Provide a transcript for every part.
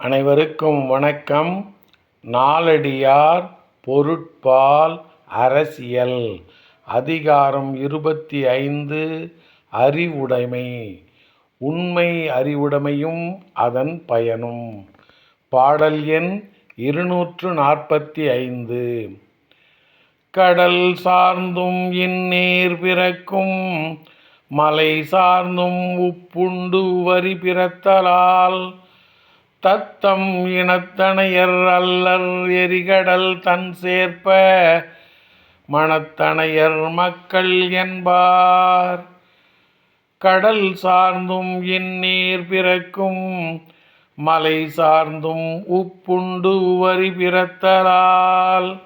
அனைவருக்கும் வணக்கம். நாலடியார் பொருட்பால் அரசியல் அதிகாரம் 25 அறிவுடைமை. உண்மை அறிவுடைமையும் அதன் பயனும். பாடல் எண் 245. கடல் சார்ந்தும் இந்நீர் பிறக்கும் மலை சார்ந்தும் உப்புண்டு வரி பிறத்தலால் தத்தம் இனத்தனையர் அல்லர் எரிகடல் தன் சேர்ப்ப மனத்தனையர் மக்கள் என்பார். கடல் சார்ந்தும் இந்நீர் பிறக்கும் மலை சார்ந்தும் உப்புண்டு வரி பிறத்தலால்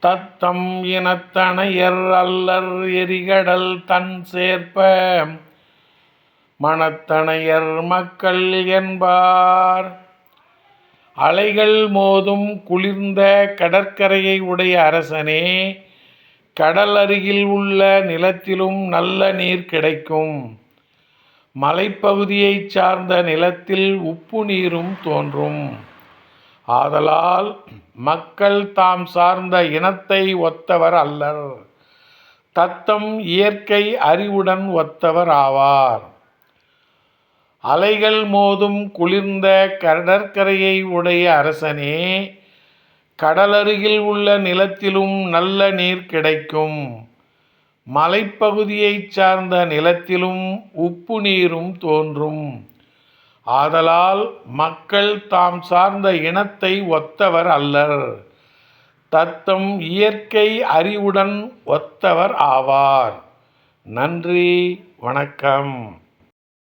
தத்தம் இனத்தனையர் அல்லர் எரிகடல் தன் சேர்ப்ப மனத்தனையர் மக்கள் என்பார். அலைகள் மோதும் குளிர்ந்த கடற்கரையை உடைய அரசனே, கடல் அருகில் உள்ள நிலத்திலும் நல்ல நீர் கிடைக்கும். மலைப்பகுதியைச் சார்ந்த நிலத்தில் உப்பு நீரும் தோன்றும். ஆதலால் மக்கள் தாம் சார்ந்த இனத்தை ஒத்தவர் அல்லர், தத்தம் இயற்கை அறிவுடன் ஒத்தவர் ஆவார். அலைகள் மோதும் குளிர்ந்த கடற்கரையை உடைய அரசனே, கடலருகில் உள்ள நிலத்திலும் நல்ல நீர் கிடைக்கும். மலைப்பகுதியைச் சார்ந்த நிலத்திலும் உப்பு நீரும் தோன்றும். ஆதலால் மக்கள் தாம் சார்ந்த இனத்தை ஒத்தவர் அல்லர், தத்தம் இயற்கை அறிவுடன் ஒத்தவர் ஆவார். நன்றி, வணக்கம்.